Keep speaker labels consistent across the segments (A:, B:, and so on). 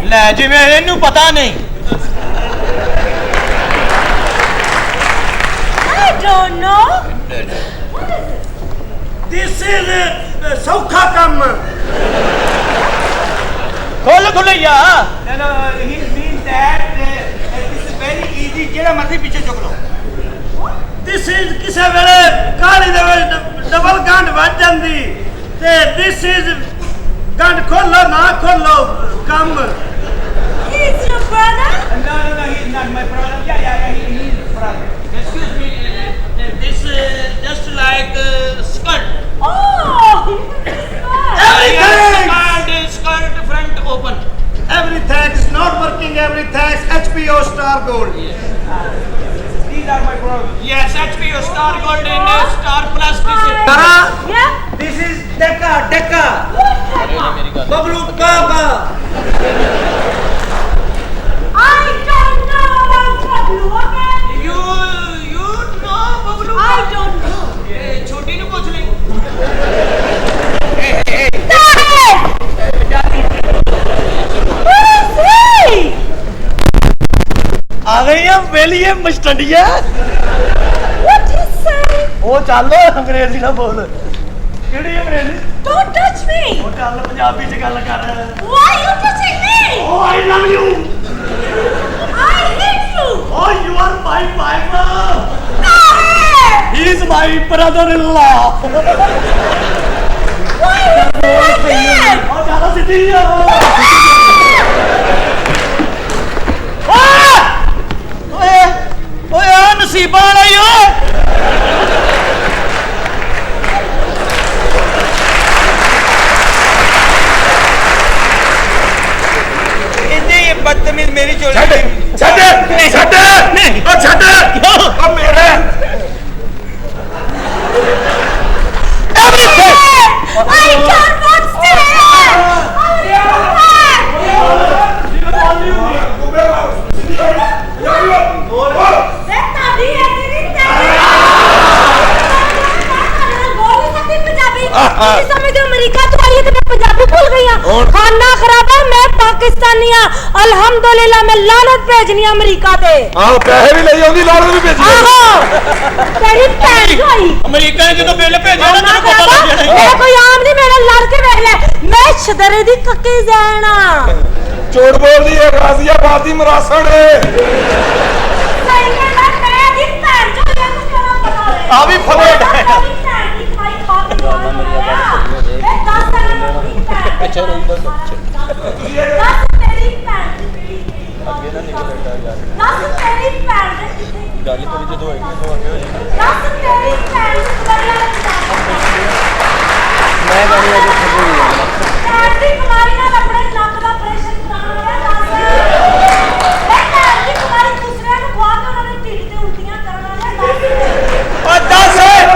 A: ਲੈ ਜਿਵੇਂ ਇਹਨੂੰ ਪਤਾ ਨਹੀਂ।
B: I don't know.
C: This is ਸੌਖਾ ਕੰਮ।
A: ਖੁੱਲ ਖੁੱਲਈਆ।
C: No, he means that this is very easy. ਜਿਹੜਾ ਮਰਜ਼ੀ ਪਿੱਛੇ ਚੁੱਕ ਲਓ। This is ਕਿਸੇ ਵੇਲੇ ਕਾਲੀ ਦੇ ਵਿੱਚ ਡਬਲ ਗੰਢ ਵੱਜ ਜਾਂਦੀ ਤੇ this is ਗੰਢ ਖੋਲੋ ਨਾ ਖੋਲੋ ਕੰਮ।
B: He's your brother?
C: No, he's not my brother. Yeah, he's brother. Excuse me, this just like skirt.
B: Oh!
C: Everything! Skirt front open. Everything is not working. Everything HPO Star Gold. These are my brothers. Yes, HPO Star Gold and Star Plus. Tara?
B: Yeah?
C: This is Decca. Bablu Baba.
B: I don't know about Bablu, okay?
C: You know Bablu?
B: I don't know.
C: छोटी ਨੂੰ ਪੁੱਛ ਲਈ।
A: ਆ ਗਈ ਆ ਵੇਲੀਏ ਮਸਟੰਡੀਆ।
B: What is saying?
A: ਉਹ ਚੱਲ ਅੰਗਰੇਜ਼ੀ ਨਾ ਬੋਲ। ਕਿਹੜੀ ਅੰਗਰੇਜ਼ੀ?
B: Don't touch me.
A: ਉਹ ਚੱਲ ਪੰਜਾਬੀ ਚ ਗੱਲ ਕਰ।
B: Why are you touching me?
A: Oh, I love you.
B: I hate you.
A: Oh, you are my wife.
B: No!
A: He is my brother-in-law.
B: Why are you like that?
A: ਉਹ ਚੱਲ ਸਿੱਧੀ ਆ। ਓਏ ਆ ਨਸੀਬਾਂ ਵਾਲਾ ਹੀ ਓਏ।
C: ਇੰਨੇ ਬਦਤਮੀਜ਼ ਮੇਰੀ ਚੋਰੀ।
A: ਛੱਡ ਨਹੀਂ ਉਹ ਛੱਡ ਉਹ ਮੇਰੇ
B: I can't watch खाना खराबा मैं पाकिस्तानी अलहमदुलिल्लाह मैं लानत भेजनी अमरीका ते
A: ਆਹ ਪੈਸੇ ਵੀ ਲਈ ਆਉਂਦੀ ਲਾਲ ਵੀ ਭੇਜੀ
B: आहो तेरी भैन जोई
A: ਅਮਰੀਕਾ ਨੇ ਜਦੋਂ ਬਿੱਲ ਭੇਜਿਆ ਨਾ ਤੈਨੂੰ ਪਤਾ ਲੱਗ ਜਾਣਾ
B: मेरा कोई आम नहीं मेरा लड़ के देख ले मैं छदरे दी कक्की जाना
A: ਝੂਠ ਬੋਲਦੀ ਹੈ ਰਾਜ਼ੀਆ ਬਾਦੀ ਮਰਾਸਣ
B: सही में मैं तेरी भैन जो ये कुछ करना पता है
A: ਆ ਵੀ ਫਰੇਡ ਹੈ
B: तेरी भैन की कमाई खा के जवान बनाया मैं 10 साल में अच्छा रोई बस 10 तेरी भैन की आगे ना निकल यार 10 तेरी भैन
A: ਗੱਲ ਕਰੀ ਜਦੋਂ ਹੋਏਗੀ ਉਦੋਂ ਅੱਗੇ ਹੋ ਜਾਏਗੀ
B: 10 तेरी भैन
A: ਮੈਂ ਗਾਣੀ ਅਜੇ ਖੁਦ ਹੋਈ ਹੈ
B: ਭੈਣ ਦੀ ਕੁਮਾਰੀ ਨਾਲ ਆਪਣੇ ਨੱਕ ਦਾ ਆਪਰੇਸ਼ਨ ਕਰਾਉਣਾ ਹੈ 10 ਮੈਂ ਭੈਣ ਦੀ ਕੁਮਾਰੀ ਦੂਸਰਿਆਂ ਨੂੰ ਖਵਾ ਕੇ ਉਹਨਾਂ ਦੇ ਢਿੱਡ ਤੇ ਉਲਟੀਆਂ ਕਰਨ ਵਾਲਾ 10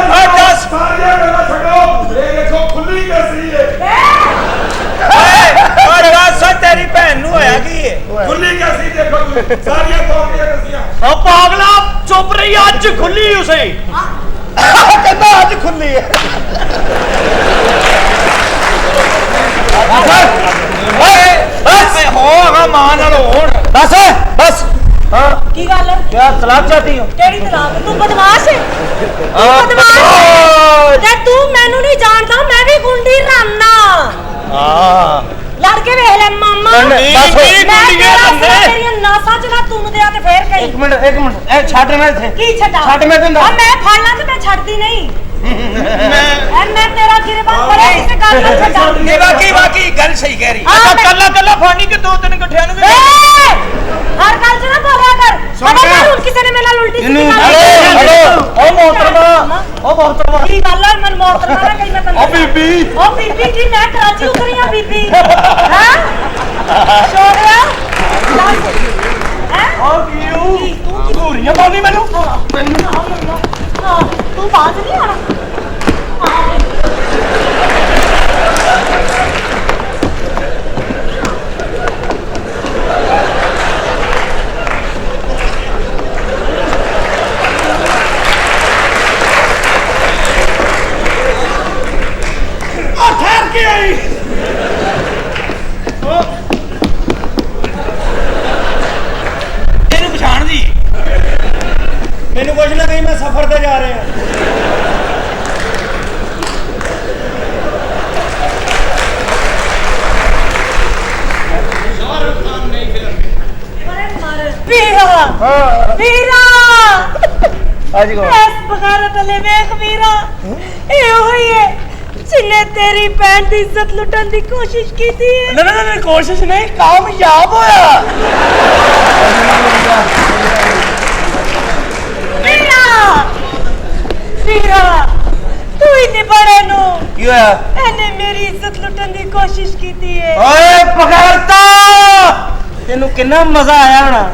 A: ਉਹ 10
D: ਸਾਰੀਆਂ ਗੱਲਾਂ ਛੱਡੋ ਇਹ ਦੇਖੋ ਖੁੱਲੀ ਕਸੀ ਹੈ
A: ਓਏ ਦੱਸ ਤੇਰੀ ਭੈਣ ਨੂੰ ਹੋਇਆ ਕੀ ਹੈ
D: ਖੁੱਲੀ ਕਸੀ ਦੇਖੋ ਤੁਸੀਂ ਸਾਰੀਆਂ ਤੋੜੀਆਂ ਕਸੀਆਂ
A: ਉਹ ਪਾਗਲਾ ਚੁੱਪ ਰਹੀ ਅੱਜ ਖੁੱਲੀ ਉਸੇ ਕਹਿੰਦਾ ਅੱਜ ਖੁੱਲੀ ਹੈ ਓਏ ਬਸ ਹੋਗਾ ਮਾਂ ਨਾਲ ਹੋਣ ਬਸ ਬਸ ਹਾਂ
B: ਕੀ ਗੱਲ ਹੈ
A: क्या तलाक चाहती हो
B: ਕਿਹੜੀ ਤਲਾਕ ਤੂੰ ਬਦਮਾਸ਼ ਹੈ ਤੂੰ ਬਦਮਾਸ਼ ਤੇ ਤੂੰ ਮੈਨੂੰ ਨਹੀਂ ਜਾਣਦਾ ਮੈਂ ਵੀ ਗੁੰਡੀ ਰਾਨਾ
A: हाँ
B: ਲੜ ਕੇ ਵੇਖ ਲੈ ਮਾਮਾ
A: ਨਹੀਂ,
B: ਮੈਂ
A: ਕੀ ਗੁੰਡੀ ਹੈ
B: ਤੇਰਾ
A: ਬੰਦੇ?
B: ਤੇਰੀਆਂ ਨਾਸਾਂ ਚ ਨਾ ਤੂੰ ਦਿਆ ਤੇ ਫੇਰ ਕਹੀਂ
A: एक मिनट ए छाट मैं थे
B: ਕੀ ਛੱਡਾ
A: ਛੱਡ ਮੈਂ ਤੈਨੂੰ ਦੱਸ।
B: ਮੈਂ ਫੜ ਲਾਂ ਤੇ ਮੈਂ ਛੱਡਦੀ ਨਹੀਂ ਮੈਂ ਤੇਰਾ ਗਿਰਬਾਨ ਬੜਾ ਕਿਸੇ ਗੱਲ ਨਾਲ ਛੱਡਾ
C: ਇਹ ਵਾਕਈ ਗੱਲ ਸਹੀ ਕਹਿ ਰਹੀ।
B: ਹਾਂ, ਮੈਂ-
A: ਕੱਲਾ ਫਾਣੀ ਕਿ ਦੋ ਤਿੰਨ ਇਕੱਠਿਆਂ ਨੂੰ ਵੀ
B: ਹਰ ਗੱਲ ਚ ਨਾ ਬੋਲਿਆ ਕਰ ਪਤਾ ਹੁਣ ਕਿਸੇ ਨੇ ਮੇਰੇ ਨਾਲ ਉਲਟੀ ਸਿੱਧੀ ਗੱਲ
A: हेलो ओ मोहतरमा
B: ਕੀ ਗੱਲ ਹੈ ਮਨ ਮੋਤਰ ਨਾ ਕਹੀਂ ਮੈਂ ਤੈਨੂੰ
A: ओ बीबी
B: ਉਹ ਬੀਬੀ ਕੀ ਮੈਂ ਕਰਾਚੀ ਉਤਰੀ ਆ ਬੀਬੀ ਹਾਂ ਛੋੜਿਆ ਹੈ
A: ओ क्यों धूरियां मारनी मैनू
B: ਤੂੰ ਬਾਤ ਨਹੀਂ ਆਣਾ
A: ਜਾ ਰਹੇ ਹਾਂ।
B: ਵੀਰਾ
A: ਹਾਂ
B: ਵੀਰਾ
A: ਅੱਜ ਕੋ
B: ਇਸ ਬਗਾਰਤ ਵਾਲੇ ਵੇਖ ਵੀਰਾ ਇਹ ਹੋਈ ਹੈ ਜਿਨੇ ਤੇਰੀ ਭੈਣ ਦੀ ਇੱਜ਼ਤ ਲੁੱਟਣ ਦੀ ਕੋਸ਼ਿਸ਼ ਕੀਤੀ ਹੈ।
A: ਨਾ ਨਾ ਨਾ ਕੋਸ਼ਿਸ਼ ਨਹੀਂ ਕਾਮਯਾਬ ਹੋਇਆ।
B: ਵੀਰਾ ਵੀਰਾ ਤੂੰ ਹੀ ਨਿਬੜੇ ਨੂੰ
A: ਕੀ ਹੋਇਆ?
B: ਇਹਨੇ ਮੇਰੀ ਇੱਜ਼ਤ ਲੁੱਟਣ ਦੀ ਕੋਸ਼ਿਸ਼ ਕੀਤੀ ਹੈ।
A: ਓਏ ਪਕੜਤਾ ਤੈਨੂੰ ਕਿੰਨਾ ਮਜ਼ਾ ਆਇਆ ਹੋਣਾ।